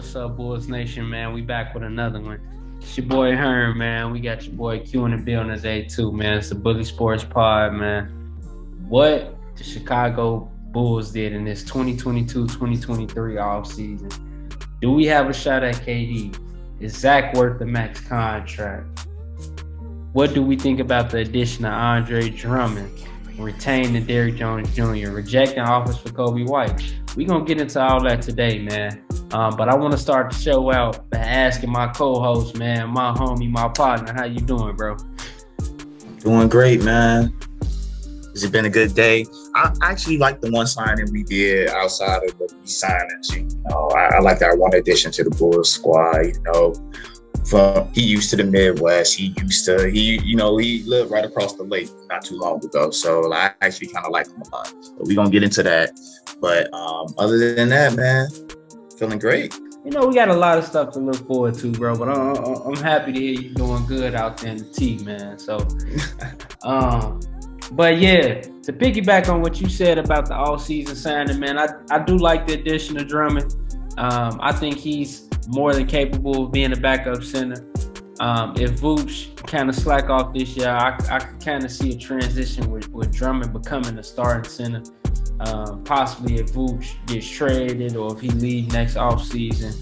What's up, Bulls Nation, man? We back with another one. It's your boy Hearn, man. We got your boy Q in the building today, too, man. It's the Bully Sports Pod, man. What the Chicago Bulls did in this 2022-2023 offseason. Do we have a shot at KD? Is Zach worth the max contract? What do we think about the addition of Andre Drummond? Retaining Derrick Jones Jr., rejecting offers for Kobe White. We're going to get into all that today, man. But I want to start the show out by asking my co-host, man, my homie, my partner, how you doing, bro? Doing great, man. Has it been a good day? I actually like the one signing we did outside of the signings. I like our one addition to the Bulls squad. He used to the Midwest. He lived right across the lake not too long ago. So I actually kind of like him a lot. So we're going to get into that. But other than that, man, feeling great. We got a lot of stuff to look forward to, bro. But I'm happy to hear you doing good out there in the T, man. So, but yeah, to piggyback on what you said about the all-season signing, man, I do like the addition of Drummond. I think he's more than capable of being a backup center. If Vooch kind of slack off this year, I could kind of see a transition with Drummond becoming a starting center. Possibly if Vooch gets traded or if he leaves next offseason.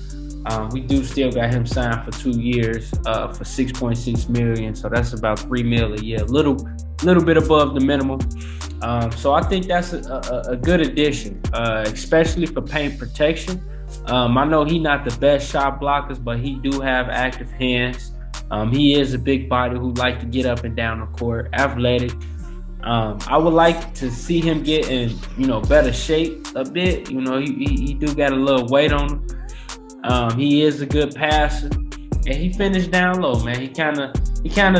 We do still got him signed for 2 years for $6.6 million, so that's about $3 million a year, a little bit above the minimum. So I think that's a good addition, especially for paint protection. I know he's not the best shot blockers, but he do have active hands. He is a big body who like to get up and down the court, athletic. I would like to see him get in, better shape a bit. He do got a little weight on him. He is a good passer, and he finished down low, man. He kind of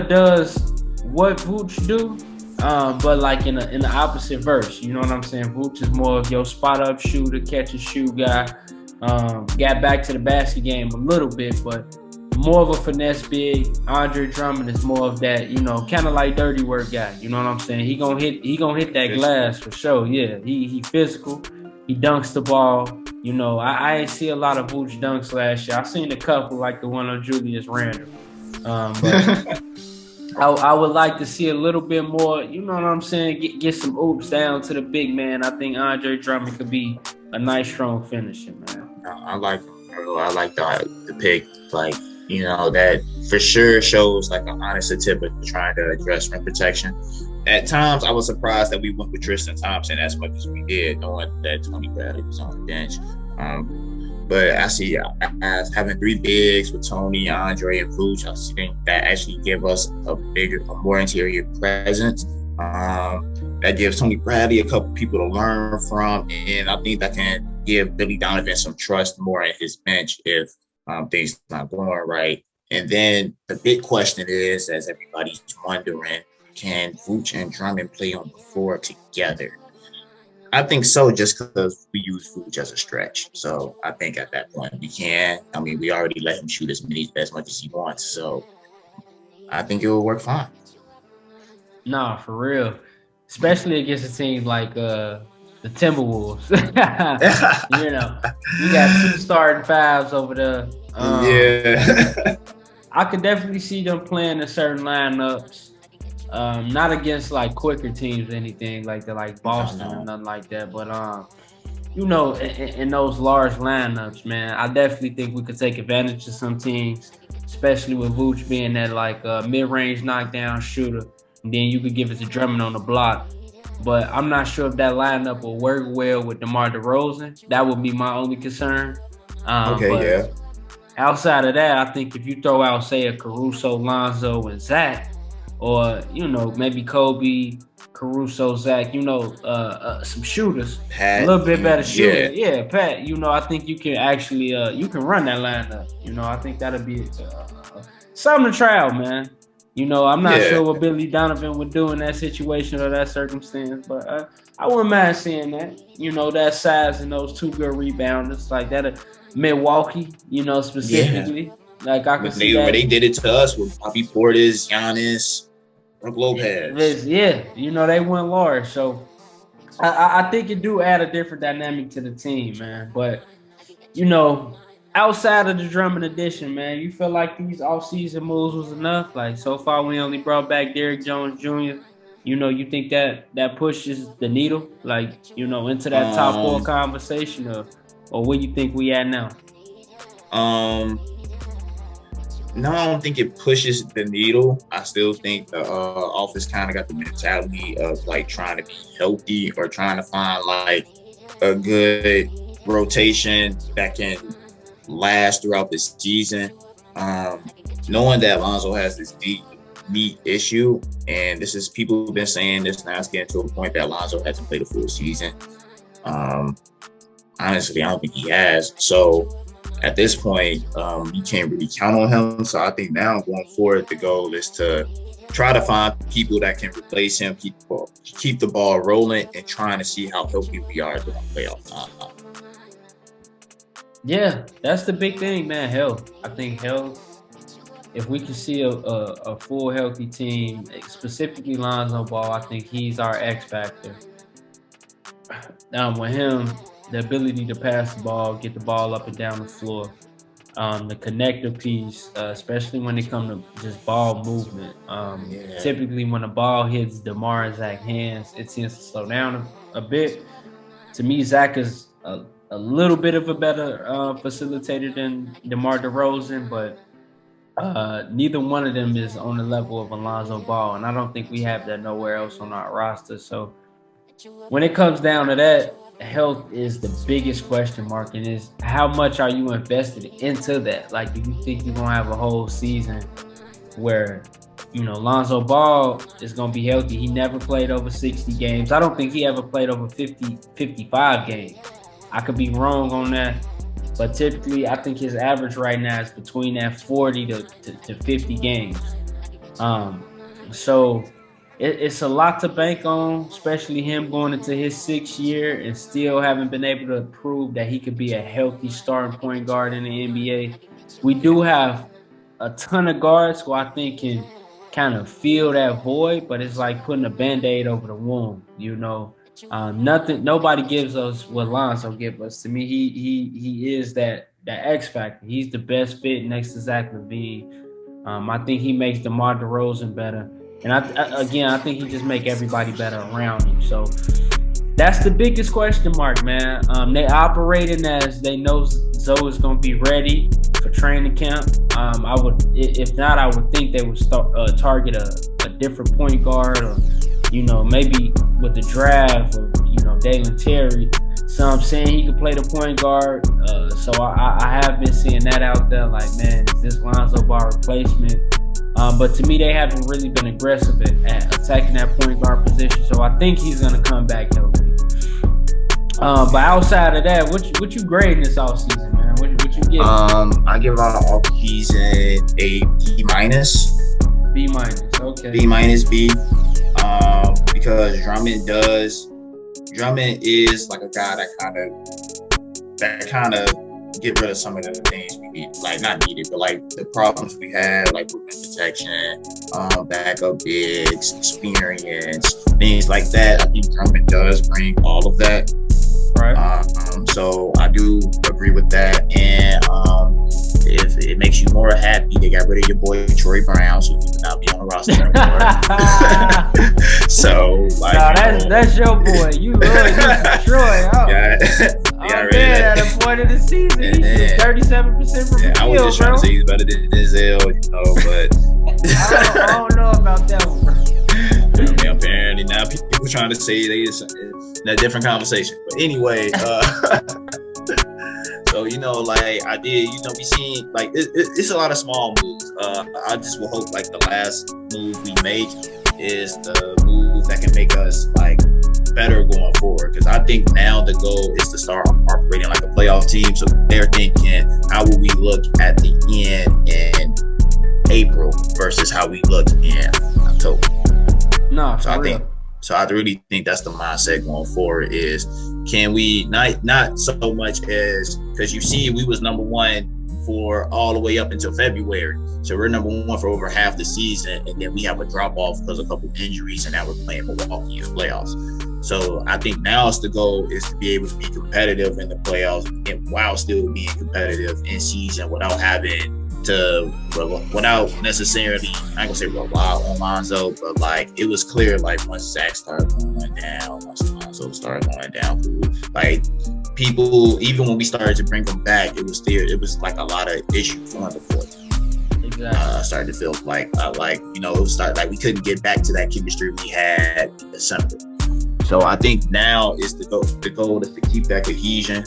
does what Vooch do, but like in the opposite verse. You know what I'm saying? Vooch is more of your spot up shooter, catch and shoot guy. Got back to the basket game a little bit, but more of a finesse big. Andre Drummond is more of that, kind of like dirty work guy. You know what I'm saying? He gonna hit that glass for sure. Yeah, he physical. He dunks the ball. I ain't see a lot of Vooch dunks last year. I seen a couple like the one on Julius Randle. But I would like to see a little bit more. You know what I'm saying? Get some oops down to the big man. I think Andre Drummond could be a nice, strong finisher, man. I like him, bro. I like the pick. Like, that for sure shows like an honest attempt at trying to address rim protection. At times, I was surprised that we went with Tristan Thompson as much as we did, knowing that Tony Bradley was on the bench. But I see as having three bigs with Tony, Andre, and Vooch, I think that actually give us a more interior presence. That gives Tony Bradley a couple people to learn from, and I think that can give Billy Donovan some trust more in his bench if things not going right. And then the big question is, as everybody's wondering, can Vooch and Drummond play on the floor together? I think so, just because we use Vooch as a stretch. So I think at that point we can. I mean, we already let him shoot as much as he wants. So I think it will work fine. Nah, for real. Especially against a team like the Timberwolves. You got two starting fives over there. Yeah. I could definitely see them playing in certain lineups. Not against like quicker teams or anything like that, like Boston or nothing like that. But in those large lineups, man, I definitely think we could take advantage of some teams, especially with Vooch being that like mid-range knockdown shooter. And then you could give it to Drummond on the block. But I'm not sure if that lineup will work well with DeMar DeRozan. That would be my only concern. Yeah. Outside of that, I think if you throw out, say, a Caruso, Lonzo, and Zach, or, maybe Kobe, Caruso, Zach, some shooters, Pat, a little bit better shooter. Yeah, Pat, I think you can actually, you can run that lineup. I think that'll be something to try out, man. I'm not sure what Billy Donovan would do in that situation or that circumstance, but I wouldn't mind seeing that. That size and those two good rebounders like that. Milwaukee, specifically. Yeah. Like I could see that. They did it to us with Bobby Portis, Giannis, Brook Lopez. Yeah, they went large. So I think it do add a different dynamic to the team, man. But, outside of the Drummond addition, man, you feel like these offseason moves was enough? Like, so far, we only brought back Derrick Jones Jr. You think that pushes the needle, like, into that top four conversation, or where you think we at now? No, I don't think it pushes the needle. I still think the office kind of got the mentality of like trying to be healthy or trying to find like a good rotation that can last throughout the season. Knowing that Lonzo has this knee issue, and this is people have been saying this now, it's getting to a point that Lonzo hasn't played a full season. Honestly, I don't think he has. So at this point, you can't really count on him. So I think now going forward, the goal is to try to find people that can replace him, keep the ball rolling, and trying to see how healthy we are during playoff time. Yeah, that's the big thing, man. Health. I think health. If we can see a full healthy team, specifically Lonzo Ball, I think he's our X factor. With him, the ability to pass the ball, get the ball up and down the floor, the connector piece, especially when it comes to just ball movement. Typically, when the ball hits DeMar and Zach's hands, it tends to slow down a bit. To me, Zach is a little bit of a better facilitator than DeMar DeRozan, but neither one of them is on the level of Alonzo Ball, and I don't think we have that nowhere else on our roster. So when it comes down to that, health is the biggest question mark, and is how much are you invested into that? Like, do you think you're going to have a whole season where, Lonzo Ball is going to be healthy? He never played over 60 games. I don't think he ever played over 55 games. I could be wrong on that, but typically I think his average right now is between that 40 to 50 games. So it's a lot to bank on, especially him going into his 6th year and still haven't been able to prove that he could be a healthy starting point guard in the NBA. We do have a ton of guards who I think can kind of fill that void, but it's like putting a Band-Aid over the wound, Nobody gives us what Lonzo gives us. To me, he is that X factor. He's the best fit next to Zach LaVine. I think he makes DeMar DeRozan better. And I think he just make everybody better around him. So that's the biggest question mark, man. They operating as they know Zoe is going to be ready for training camp. If not, I would think they would target a different point guard, or maybe with the draft, or Dalen Terry. So I'm saying he could play the point guard. So I have been seeing that out there. Like, man, is this Lonzo Ball replacement? But to me, they haven't really been aggressive at attacking that point guard position. So I think he's going to come back healthy. But outside of that, what you grading this offseason, man? What you give? I give our offseason a B-. B-, okay. B-. Because Drummond is like a guy that kind of get rid of some of the things we need, like not needed, but like the problems we had, like rim protection, backup bigs, experience, things like that. I think Drummond does bring all of that. Right. So I do agree with that, and if it makes you more happy, they got rid of your boy Troy Brown, so he would not be on the roster anymore. So, like, that's your boy. You love Troy. At a point of the season, he's 37% from the field, I was just trying to say he's better than Denzel, but I don't know about that one, bro. Apparently now people trying to say they is in a different conversation. But anyway, so like I did, we seen like it's a lot of small moves. I just will hope like the last move we make is the move that can make us like better going forward. Because I think now the goal is to start operating like a playoff team. So they're thinking, how will we look at the end in April versus how we looked in October? No, So I really think that's the mindset going forward. Is can we not so much as, because you see we was number one for all the way up until February, so we're number one for over half the season, and then we have a drop off because of a couple injuries, and now we're playing Milwaukee in the playoffs. So I think now the goal is to be able to be competitive in the playoffs and while still being competitive in season without necessarily, I ain't gonna say rely on Lonzo, but like it was clear like once Zach started going down, once Lonzo started going down, like people, even when we started to bring them back, it was like a lot of issues on the court. Started to feel like it was like we couldn't get back to that chemistry we had in December. So I think now is the goal is to keep that cohesion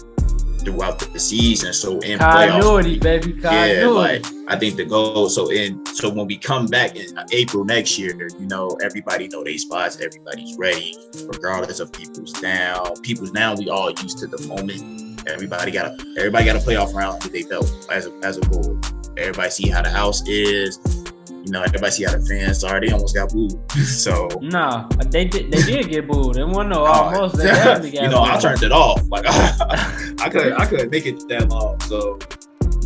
throughout the season. So in continuity, baby, continuity. Yeah, like I think the goal. So when we come back in April next year, everybody know their spots, everybody's ready, regardless of people's down. We all used to the moment. Everybody got a playoff round under their belt as a goal. Everybody see how the house is. Everybody see how the fans are. They almost got booed. So they did get booed. They won almost. They definitely got booed. I turned it off. Like I couldn't make it that long. So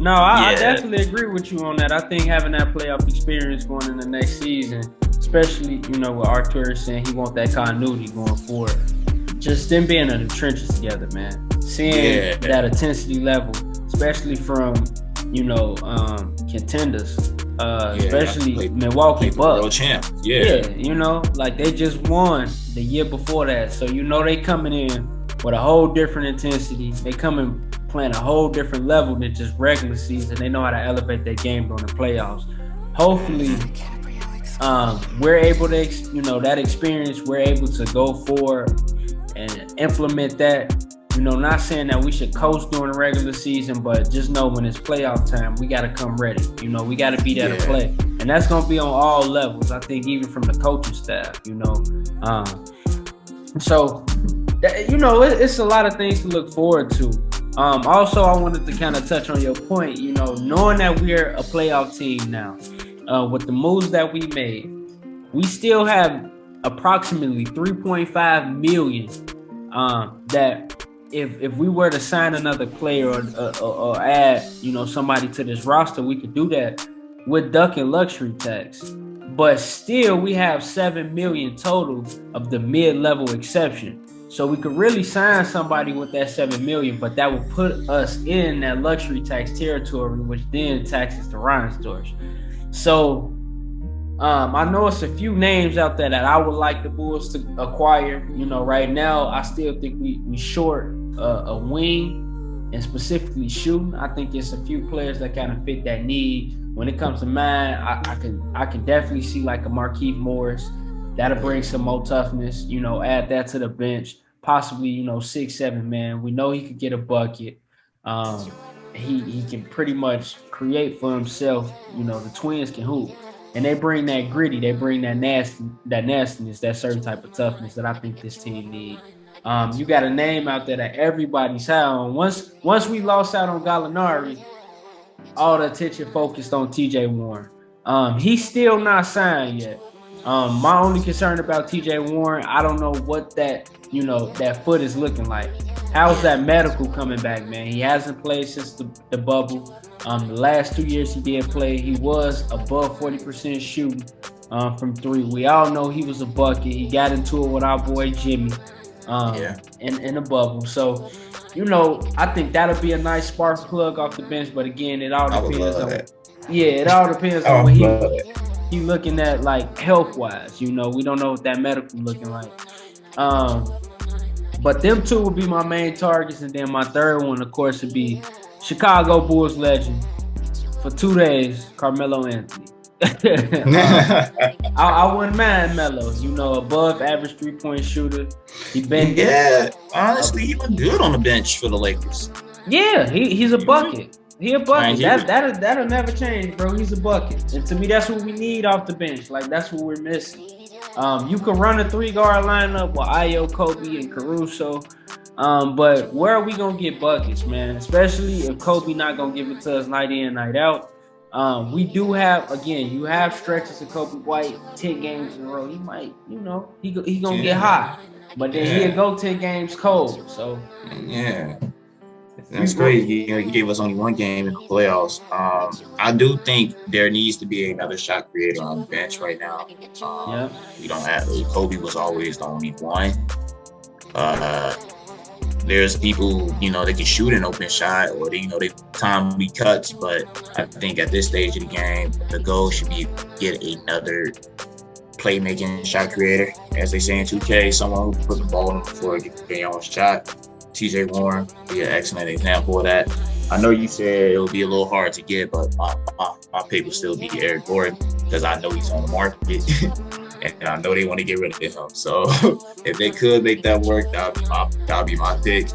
I definitely agree with you on that. I think having that playoff experience going in the next season, especially with Artur saying he wants that continuity going forward. Just them being in the trenches together, man. Seeing that intensity level, especially from contenders, especially Milwaukee Bucks. World champ. Like they just won the year before that. So they coming in with a whole different intensity. They coming playing a whole different level than just regular season. They know how to elevate their game during the playoffs. Hopefully, we're able to, that experience, we're able to go forward and implement that. Not saying that we should coast during the regular season, but just know when it's playoff time, we got to come ready. We got to be there to play. And that's going to be on all levels, I think, even from the coaching staff, So, it's a lot of things to look forward to. Also, I wanted to kind of touch on your point, knowing that we're a playoff team now, with the moves that we made, we still have approximately $3.5 million that if we were to sign another player or add, somebody to this roster, we could do that with ducking luxury tax. But still, we have $7 million total of the mid-level exception. So we could really sign somebody with that $7 million, but that would put us in that luxury tax territory, which then taxes the Reinsdorf. So I know it's a few names out there that I would like the Bulls to acquire. Right now, I still think we short a wing and specifically shooting. I think there's a few players that kind of fit that need. When it comes to mine, I can definitely see like a Markieff Morris. That'll bring some more toughness. Add that to the bench. Possibly, 6-7 man. We know he could get a bucket. He can pretty much create for himself. The Twins can hoop. And they bring that gritty, they bring that nastiness, that certain type of toughness that I think this team needs. You got a name out there that everybody's high on. Once we lost out on Gallinari, all the attention focused on TJ Warren. He's still not signed yet. My only concern about TJ Warren, I don't know what that foot is looking like. How's that medical coming back, man? He hasn't played since the bubble. The last 2 years he did play, he was above 40% shooting from three. We all know he was a bucket. He got into it with our boy Jimmy in the bubble. So, I think that'll be a nice spark plug off the bench. But again, it all depends on it all depends on what he looking at, like health-wise. We don't know what that medical looking like. But them two would be my main targets, and then my third one, of course, would be Chicago Bulls legend for 2 days, Carmelo Anthony. I wouldn't mind Melo, above average 3-point shooter. Honestly, he been good on the bench for the Lakers. Yeah, he's a bucket. He a bucket. That'll never change, bro. He's a bucket. And to me, that's what we need off the bench. Like, that's what we're missing. You can run a 3-guard lineup with Ayo, Kobe, and Caruso. But where are we going to get buckets, man? Especially if Kobe not going to give it to us night in, night out. We do have, again, you have stretches of Kobe White 10 games in a row. He might, he going to get hot. But then he'll go 10 games cold. So, yeah. That's crazy. He gave us only one game in the playoffs. I do think there needs to be another shot creator on the bench right now. We don't have. Kobe was always the only one. Uh, there's people, they can shoot an open shot or they time be cuts, but I think at this stage of the game, the goal should be get another playmaking shot creator, as they say in 2K, someone who put the ball on the floor to get their own shot. TJ Warren be an excellent example of that. I know you said it would be a little hard to get, but my pick would still be Eric Gordon because I know he's on the market and I know they want to get rid of him. So if they could make that work, that'd be my pick.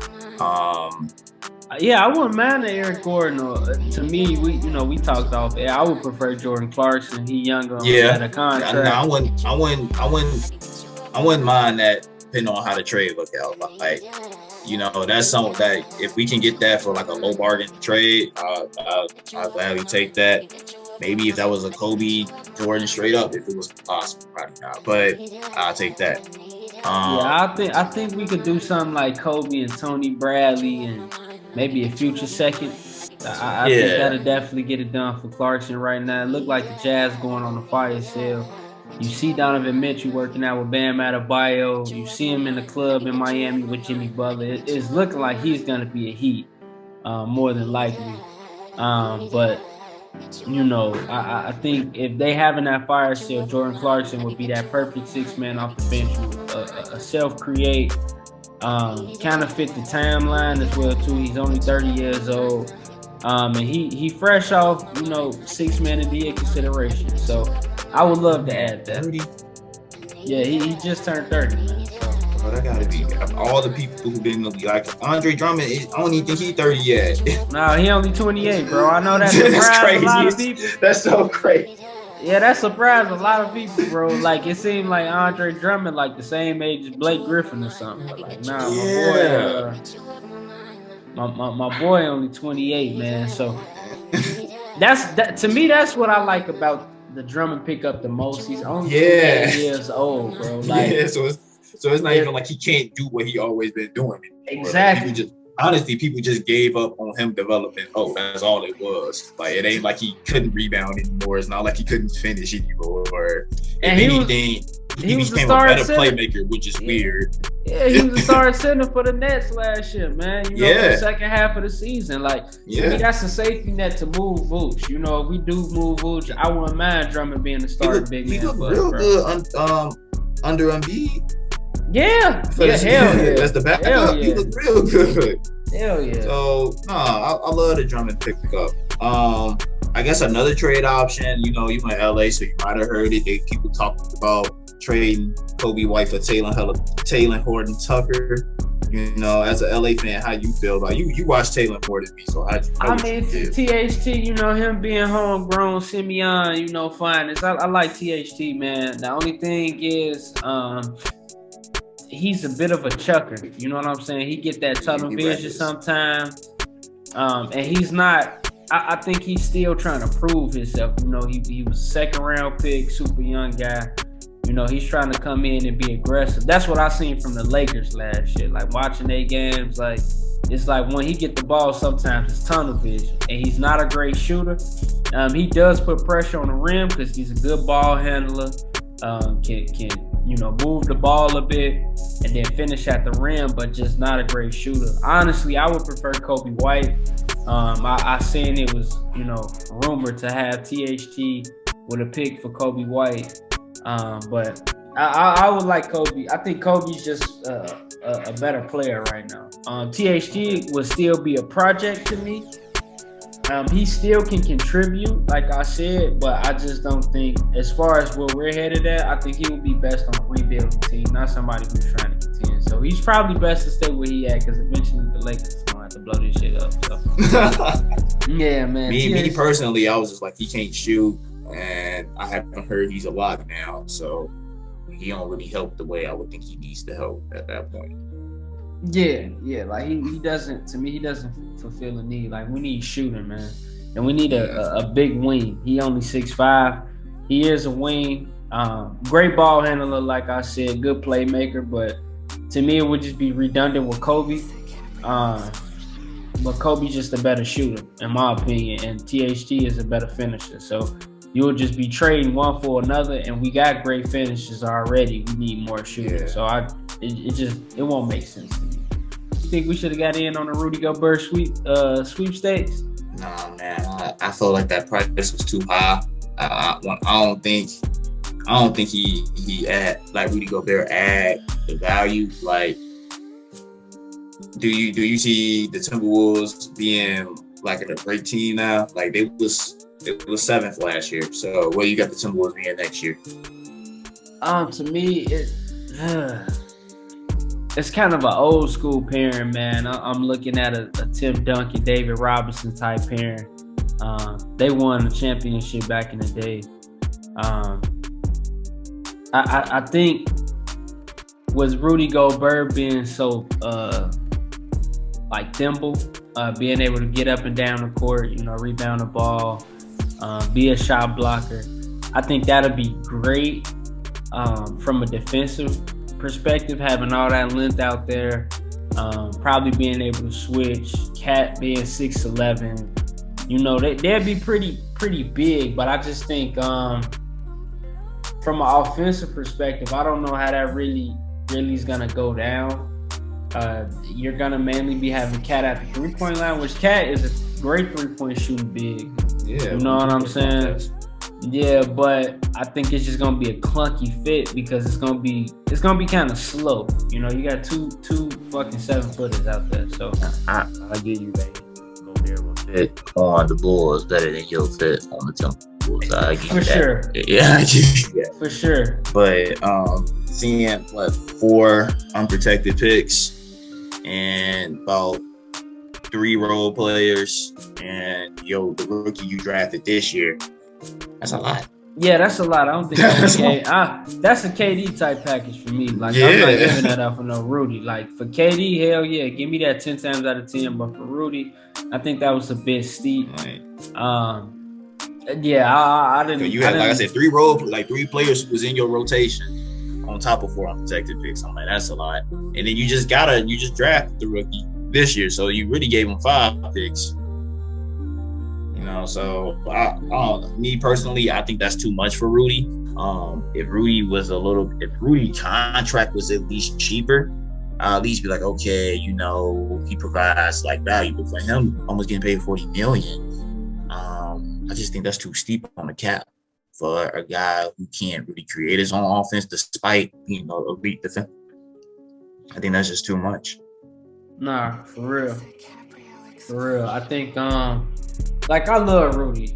Yeah, I wouldn't mind Eric Gordon. To me, we talked off air. I would prefer Jordan Clarkson. He younger on a contract. I wouldn't mind that, depending on how the trade look out. Like, that's something that if we can get that for like a low bargain trade, I'll gladly take that. Maybe if that was a Kobe Jordan straight up, if it was possible, probably not. But I'll take that. I think we could do something like Kobe and Tony Bradley and maybe a future second. I think that'll definitely get it done for Clarkson right now. It looked like the Jazz going on a fire sale. You see Donovan Mitchell working out with Bam Adebayo. You see him in the club in Miami with Jimmy Butler. It's looking like he's going to be a Heat, more than likely. But I think if they having that fire sale, Jordan Clarkson would be that perfect six-man off the bench with a self-create, kind of fit the timeline as well too. He's only 30 years old, and he fresh off 6-man of the year consideration. So I would love to add that. 30? Yeah, he just turned 30, man. So. Well, that gotta be all the people who've been like Andre Drummond. I don't even think he's 30 yet. No, he only 28, bro. I know that surprised crazy. A lot of people. That's so crazy. Yeah, that surprised a lot of people, bro. Like, it seemed like Andre Drummond like the same age as Blake Griffin or something. But like, nah, my boy only 28, man. So to me, that's what I like about the Drummond pickup the most. He's only 28 years old, bro. Like, so it's not even like he can't do what he always been doing anymore. Exactly. People just gave up on him developing. Oh, that's all it was. Like, it ain't like he couldn't rebound anymore. It's not like he couldn't finish anymore. He became a better playmaker, which is weird. Yeah, he was a starting center for the Nets last year, man. For the second half of the season. Like, to me, that's a safety net to move Vooch. If we do move Vooch, I wouldn't mind Drummond being the starting big man. He looked real good under Embiid. Yeah. Hell yeah. That's the backup. Yeah. He looked real good. Hell yeah. So, I love the Drummond pickup. I guess another trade option, you in LA, so you might have heard it. People talking about trading Kobe White for Taylor Horton Tucker. As an LA fan, how you feel about you watch Taylor more than me, so THT, him being homegrown, Simeon, fine. I like THT, man. The only thing is, he's a bit of a chucker. You know what I'm saying? He get that tunnel vision sometimes. And he's not. I think he's still trying to prove himself. He was second round pick, super young guy. He's trying to come in and be aggressive. That's what I seen from the Lakers last year. Like, watching their games, like, it's like when he get the ball, sometimes it's tunnel vision. And he's not a great shooter. He does put pressure on the rim because he's a good ball handler. Can move the ball a bit and then finish at the rim, but just not a great shooter. Honestly, I would prefer Kobe White. I seen it was, rumored to have THT with a pick for Kobe White. But I would like Kobe. I think Kobe's just a better player right now. THT would still be a project to me. He still can contribute, like I said, but I just don't think, as far as where we're headed at, I think he would be best on a rebuilding team, not somebody who's trying to contend. So he's probably best to stay where he at, because eventually the Lakers are going to have to blow this shit up. So. Yeah, man. Me personally, I was just like, he can't shoot, and I haven't heard he's a lock now, so he don't really help the way I would think he needs to help at that point. Yeah, like he doesn't. To me, he doesn't fulfill the need. Like, we need shooting, man, and we need a big wing. He only 6'5". He is a wing. Great ball handler, like I said, good playmaker. But to me, it would just be redundant with Kobe. But Kobe's just a better shooter, in my opinion, and THT is a better finisher. So you'll just be trading one for another, and we got great finishes already. We need more shooting, so it won't make sense to me. You think we should have got in on the Rudy Gobert sweepstakes? Nah, man, I feel like that price was too high. I don't think he add like Rudy Gobert add the value. Like, do you see the Timberwolves being like a great team now? Like it was 7th last year. So where you got the Timberwolves being next year? To me, it's kind of an old school pairing, man. I'm looking at a Tim Duncan, David Robinson type pairing. They won the championship back in the day. I think with Rudy Gobert being so like thimble, being able to get up and down the court, rebound the ball, be a shot blocker. I think that'll be great from a defensive perspective, having all that length out there, probably being able to switch. Cat being 6'11", they'd be pretty big. But I just think from an offensive perspective, I don't know how that really is gonna go down. You're gonna mainly be having Cat at the 3-point line, which Cat is a great 3-point shooting big. Yeah, you know what I'm saying? Yeah, but I think it's just gonna be a clunky fit because it's gonna be kind of slow. You got two fucking 7-footers out there. So I give you that. Gobert will fit on the Bulls better than he'll fit on the Timberwolves. I give for sure. Yeah, I give you that. For sure. But seeing 4 unprotected picks and about 3 role players and the rookie you drafted this year. That's a lot. Yeah, that's a lot. I don't think that's a KD type package for me. Like, I'm not giving that up for no Rudy. Like, for KD, hell yeah, give me that 10 times out of 10. But for Rudy, I think that was a bit steep. Right. Yeah, I didn't. So you had, like I said, 3 players was in your rotation on top of 4 unprotected picks. I'm like, that's a lot. And then you just drafted the rookie this year, so you really gave him 5 picks. So me personally, I think that's too much for Rudy. If Rudy contract was at least cheaper, I'll at least be like, okay, he provides like value. But for him, almost getting paid $40 million, I just think that's too steep on the cap for a guy who can't really create his own offense despite being a weak defender. I think that's just too much. Nah, for real. I think like, I love Rudy,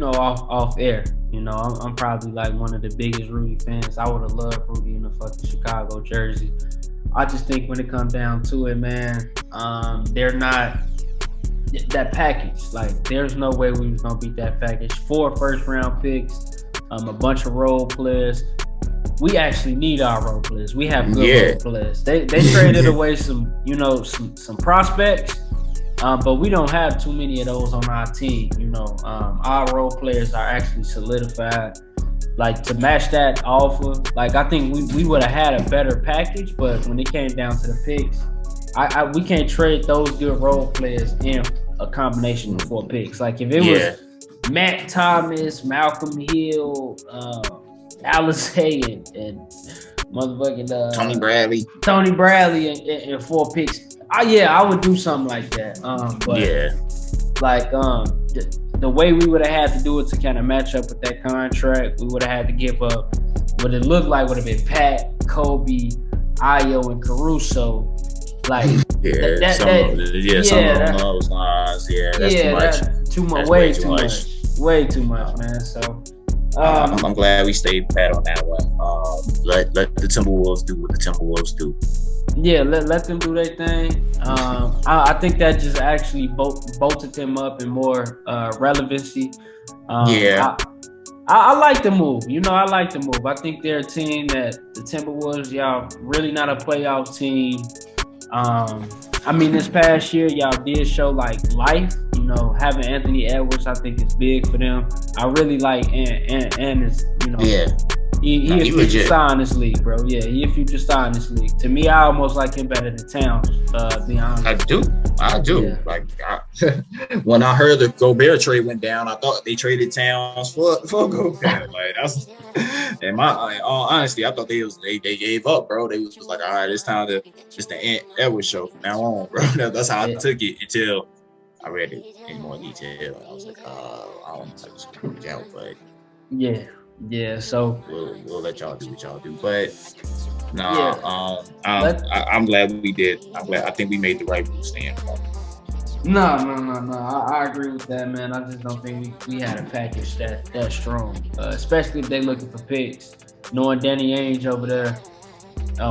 off air. I'm probably like one of the biggest Rudy fans. I would have loved Rudy in the fucking Chicago jersey. I just think when it comes down to it, man, they're not that package. Like, there's no way we was gonna beat that package. 4 first-round picks, a bunch of role players. We actually need our role players. We have good role players. They traded away some prospects. But we don't have too many of those on our team. Our role players are actually solidified. Like, to match that offer, like, I think we would have had a better package. But when it came down to the picks, we can't trade those good role players in a combination of 4 picks. Like, if it was Matt Thomas, Malcolm Hill, Alizé, and motherfucking Tony Bradley and 4 picks. I would do something like that. The way we would have had to do it to kind of match up with that contract, we would have had to give up what it looked like would have been Pat, Kobe, Ayo, and Caruso. Like, that's too much. Way too much, man. So I'm glad we stayed pat on that one. Let the Timberwolves do what the Timberwolves do. Yeah, let them do their thing. I think that just actually bolted them up in more relevancy. I like the move. I like the move. I think they're a team that the Timberwolves, y'all really not a playoff team. This past year, y'all did show like life. Having Anthony Edwards, I think is big for them. I really like and is He a future star in this league, bro. Yeah, he a future star in this league. To me, I almost like him better than Towns. Be honest. I do. Yeah. Like when I heard the Gobert trade went down, I thought they traded Towns for Gobert. Like that's in all honesty, I thought they gave up, bro. They was like, all right, it's time to just the Edwards show from now on, bro. That's how I took it until I read it in more detail. I was like, I don't know how this can work out, but yeah. So we'll let y'all do what y'all do, but no, I'm glad we did. I think we made the right move staying. No. I agree with that, man. I just don't think we had a package that strong, especially if they looking for picks. Knowing Danny Ainge over there,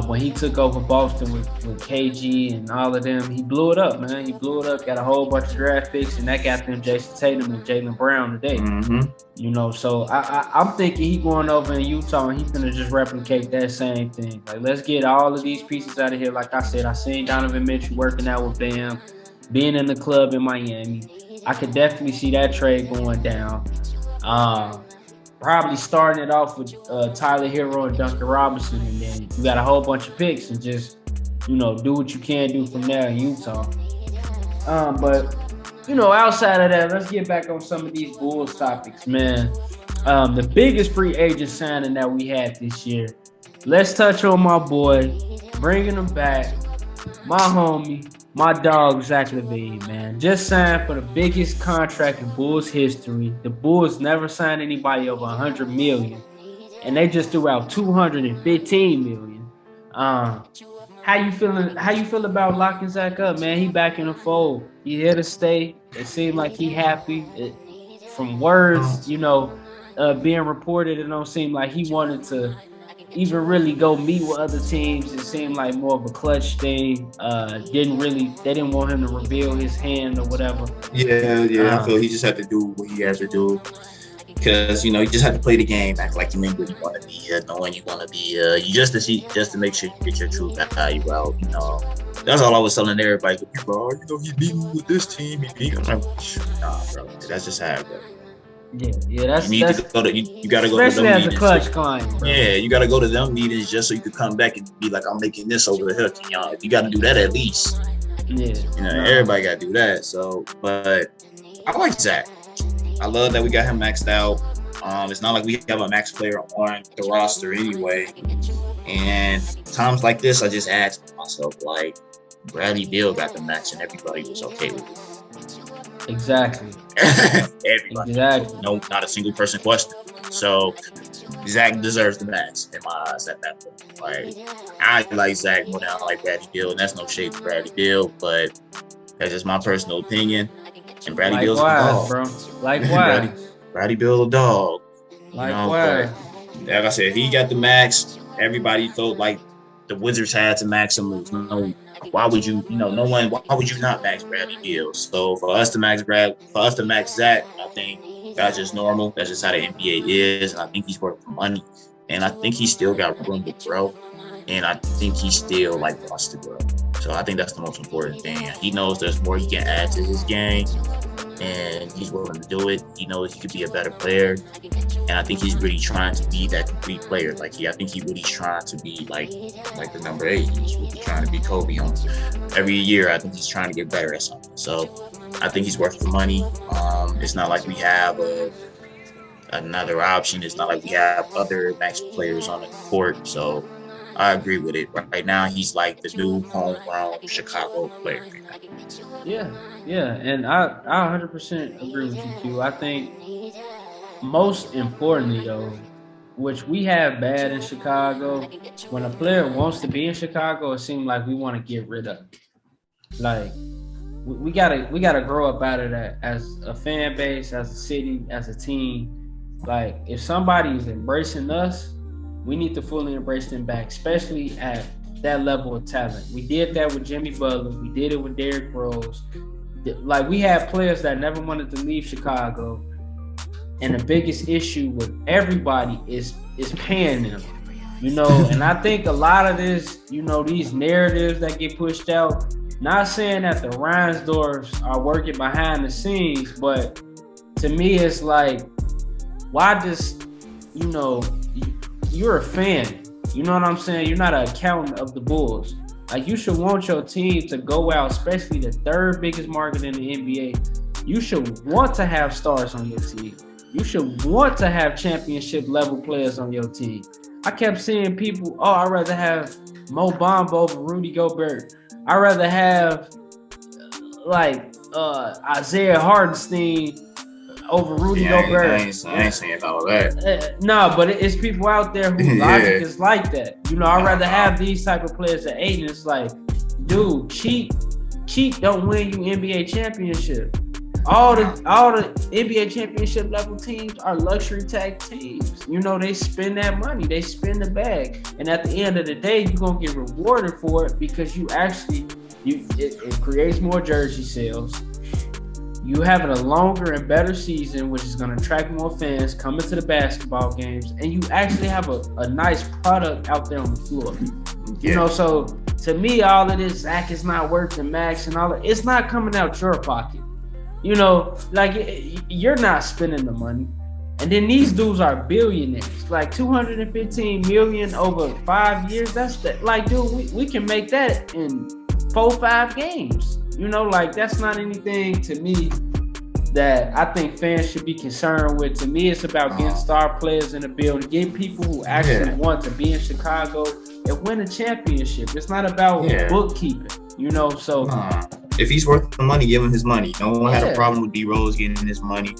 when he took over Boston with KG and all of them, he blew it up, man. He blew it up, got a whole bunch of draft picks, and that got them Jason Tatum and Jaylen Brown today. Mm-hmm. So I'm thinking he going over in Utah and he's gonna just replicate that same thing. Like, let's get all of these pieces out of here. Like I said, I seen Donovan Mitchell working out with Bam, being in the club in Miami. I could definitely see that trade going down. Probably starting it off with Tyler Hero and Duncan Robinson, and then you got a whole bunch of picks and just, do what you can do from there in Utah. But outside of that, let's get back on some of these Bulls topics, man. The biggest free agent signing that we had this year. Let's touch on my boy, bringing him back, my homie, my dog, Zach LaVine, man. Just signed for the biggest contract in Bulls history. The Bulls never signed anybody over $100 million, and they just threw out $215 million. How you feeling? How you feel about locking Zach up, man? He back in the fold. He here to stay. It seemed like he happy. From words, being reported, it don't seem like he wanted to even really go meet with other teams. It seemed like more of a clutch thing. They didn't want him to reveal his hand or whatever. Yeah. I feel he just had to do what he has to do. Because, you just have to play the game, act like you mean what you want to be, knowing you want to be, just to make sure you get your true value out, That's all I was telling everybody. Bro, he's beating with this team. I'm like, nah, bro. That's just how it goes. Yeah, that's you need to go to you gotta go especially to as a clutch client, bro. Yeah, you gotta go to them meetings just so you could come back and be like, I'm making this over the hook. You gotta do that at least. Yeah. Everybody gotta do that. So, but I like Zach. I love that we got him maxed out. It's not like we have a max player on the roster anyway. And times like this, I just ask myself, like, Bradley Beal got the max and everybody was okay with it. Exactly. Everybody. Exactly. No, not a single person questioned. So Zach deserves the max in my eyes at that point. Like, I like Zach more than I like Bradley Beal, and that's no shade to Bradley Beal, but that's just my personal opinion. And Bradley Beal's a dog, bro. Likewise. Bradley Beal a dog. Likewise. Like I said, he got the max. Everybody felt like the Wizards had to max him. Why would you, why would you not max Bradley Beal? So for us to max Zach, I think that's just normal. That's just how the NBA is. And I think he's worth money. And I think he still got room to grow. And I think he still wants to grow. So I think that's the most important thing. He knows there's more he can add to his game, and he's willing to do it. He knows he could be a better player, and I think he's really trying to be that complete player. I think he really trying to be like the number 8. He's really trying to be Kobe on every year. I think he's trying to get better at something. So I think he's worth the money. It's not like we have another option. It's not like we have other max players on the court. So I agree with it. Right now, he's like the new homegrown Chicago player. Yeah, and I 100% agree with you, too. I think most importantly, though, which we have bad in Chicago, when a player wants to be in Chicago, it seems like we want to get rid of. Like, we gotta grow up out of that as a fan base, as a city, as a team. Like, if somebody is embracing us, we need to fully embrace them back, especially at that level of talent. We did that with Jimmy Butler. We did it with Derrick Rose. Like, we had players that never wanted to leave Chicago. And the biggest issue with everybody is paying them. And I think a lot of this, these narratives that get pushed out, not saying that the Reinsdorfs are working behind the scenes, but to me, it's like, why does, you're a fan. You know what I'm saying? You're not an accountant of the Bulls. Like, you should want your team to go out, especially the third biggest market in the NBA. You should want to have stars on your team. You should want to have championship level players on your team. I kept seeing people, I'd rather have Mo Bamba over Rudy Gobert. I'd rather have Isaiah Hardenstein over Rudy Gobert. I ain't saying all that. No, but it's people out there who logic is like that. You know, I'd rather have these type of players than Aiden. It's like, dude, cheap don't win you NBA championship. All the NBA championship level teams are luxury tag teams. You know, they spend that money, they spend the bag, and at the end of the day, you're gonna get rewarded for it because it creates more jersey sales. You having a longer and better season, which is going to attract more fans coming to the basketball games, and you actually have a nice product out there on the floor. Yeah. You know, so to me, all of this Zach is not worth the max and all that, it's not coming out your pocket. You know, like, you're not spending the money. And then these dudes are billionaires, like $215 million over 5 years. Like, dude, we can make that in 4-5 games. You know, like, that's not anything to me that I think fans should be concerned with. To me, it's about getting star players in the building, getting people who actually want to be in Chicago and win a championship. It's not about bookkeeping, you know, so. If he's worth the money, give him his money. No one had a problem with D-Rose getting his money.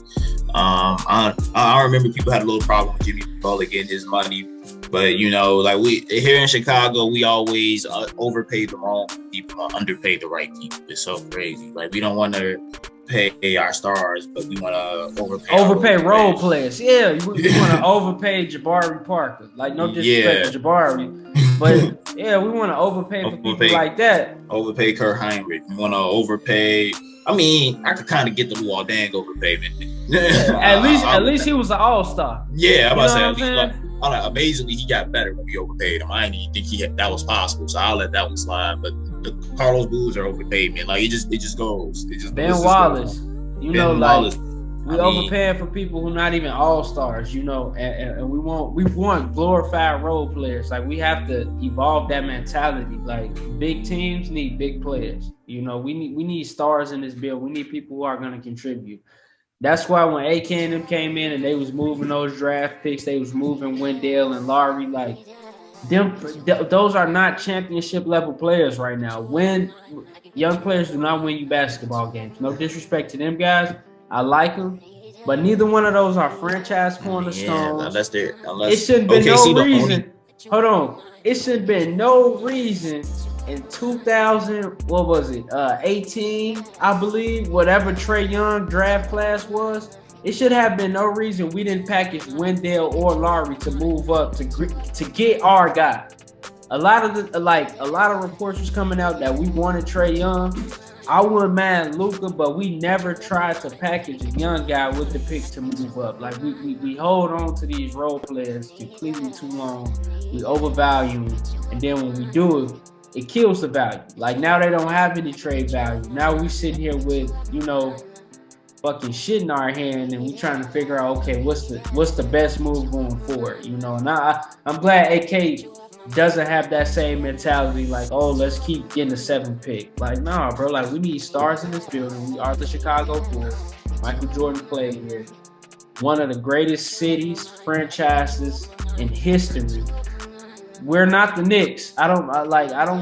I remember people had a little problem with Jimmy Butler getting his money. But, you know, like, we here in Chicago, we always overpay the wrong people, underpay the right people. It's so crazy. Like, we don't want to pay our stars, but we want to overpay role players. Yeah, we want to overpay Jabari Parker. Like, no disrespect to Jabari, but we want to overpay for people like that. Overpay Kurt Heinrich. We want to overpay. I mean, I could kind of get the Luol Deng overpayment. At least he was an all-star. Yeah, I'm about to say. Amazingly, he got better when we overpaid him. I didn't even think that was possible, so I'll let that one slide. But the Carlos Boozer overpaid, man. Like, it just goes. Ben Wallace, we overpaying for people who not even all stars, you know, and we want glorified role players. Like, we have to evolve that mentality. Like, big teams need big players. You know, we need stars in this build. We need people who are going to contribute. That's why when AK and them came in and they was moving those draft picks, they was moving Wendell and Lowry, like, those are not championship level players right now. When young players do not win you basketball games. No disrespect to them guys. I like them. But neither one of those are franchise cornerstones. It shouldn't be no reason. Hold on. It should have been no reason in 18, I believe, whatever Trae Young draft class was, it should have been no reason we didn't package Wendell or Lowry to move up to get our guy. A lot of reports was coming out that we wanted Trae Young. I wouldn't mind Luka, but we never tried to package a young guy with the pick to move up. Like, we hold on to these role players completely too long. We overvalue them, and then when we do it, it kills the value. Like, now they don't have any trade value. Now we sitting here with, you know, fucking shit in our hand, and we trying to figure out, okay, what's the best move going forward, you know? And I'm glad AK doesn't have that same mentality, like, oh, let's keep getting the 7th pick. Like, nah, bro, like, we need stars in this building. We are the Chicago Bulls. Michael Jordan played here. One of the greatest cities, franchises in history. We're not the Knicks. I don't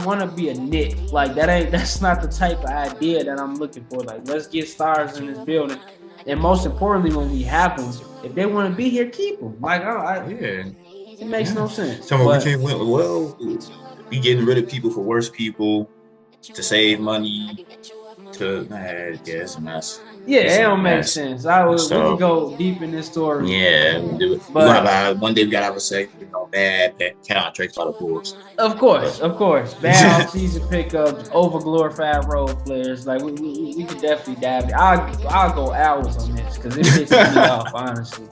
want to be a Knick. Like, that's not the type of idea that I'm looking for. Like, let's get stars in this building. And most importantly, when we have them, if they want to be here, keep them. Like, it makes no sense. We can't win. Well, we getting rid of people for worse people to save money. It's a mess. Yeah, it don't make sense. We can go deep in this story. Yeah, we do it. But one day we gotta have a segment on bad contracts by the Bulls. Of course. Bad offseason pickups, over glorified role players. Like, we could definitely dive in. I'll go hours on this because it pisses me off, honestly.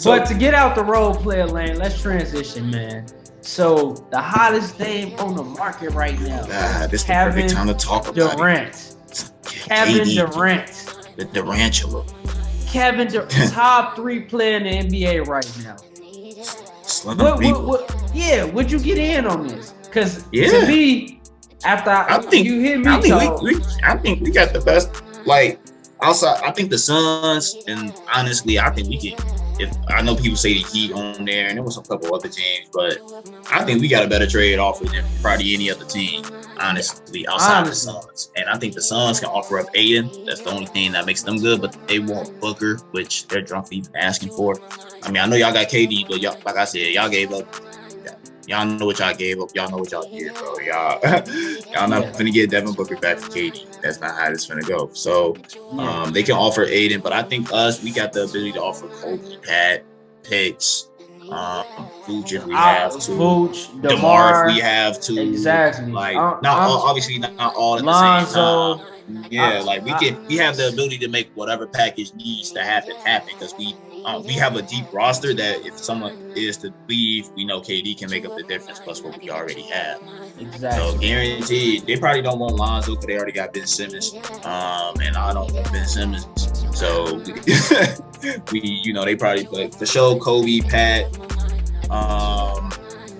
But to get out the role player lane, let's transition, man. So the hottest name on the market right now, this is the perfect time to talk about Durant. Kevin Durant. The Durantula. Kevin Durant, top 3 player in the NBA right now. Yeah, would you get in on this? Because Yeah. to me, after you hear me talk, I think we got the best. Like outside, I think the Suns, and honestly, I think we can. If I know people say the Heat on there, and there was a couple other teams, but I think we got a better trade offer than probably any other team, honestly, outside the Suns. And I think the Suns can offer up Aiden. That's the only thing that makes them good, but they want Booker, which they're drunk for even asking for. I mean, I know y'all got KD, but y'all, like I said, y'all gave up. Y'all know what y'all gave up. Y'all know what y'all did, bro. Y'all not finna get Devin Booker back for KD. That's not how this finna go. So they can offer Aiden, but I think we got the ability to offer Kobe, Pat, picks, Vooch if we have to, Vooch, DeMar if we have to. Exactly. Like obviously not all at the same time. Yeah, like we have the ability to make whatever package needs to happen because we have a deep roster that if someone is to leave, we know KD can make up the difference plus what we already have. Exactly. So guaranteed, they probably don't want Lonzo because they already got Ben Simmons, and I don't want Ben Simmons. So they probably, but for sure Kobe, Pat,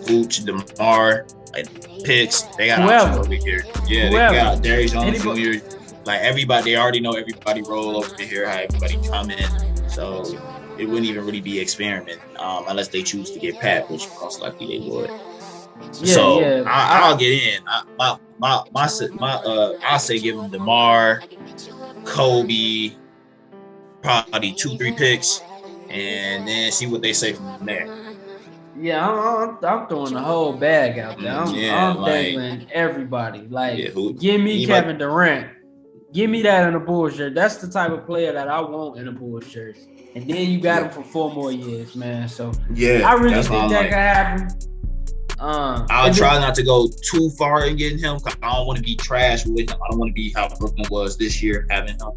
Vooch, DeMar, like picks. They got options over here. Yeah, they got Darius Jones Jr. Like everybody, they already know everybody roll over here, how everybody come in. So it wouldn't even really be experiment unless they choose to get Pat, which most likely they would. I'll get in. I'll say give them DeMar, Kobe, probably 2-3 picks, and then see what they say from there. Yeah, I'm throwing the whole bag out there. I'm dangling everybody. Like, give me Kevin Durant. Give me that in a Bulls shirt. That's the type of player that I want in a Bulls shirt. And then you got him for 4 more years, man. So I really think that could happen. I'll try not to go too far in getting him because I don't want to be trash with him. I don't want to be how Brooklyn was this year having him.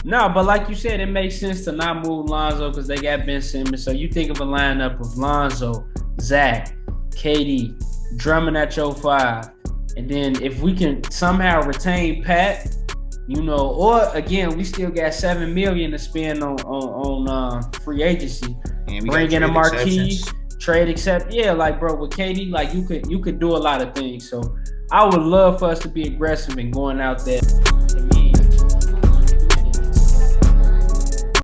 No, but like you said, it makes sense to not move Lonzo because they got Ben Simmons. So you think of a lineup of Lonzo, Zach, KD, Drummond at your 5. And then if we can somehow retain Pat, or again, we still got $7 million to spend on free agency. Bring in a marquee, trade except bro, with KD, like you could do a lot of things. So I would love for us to be aggressive in going out there and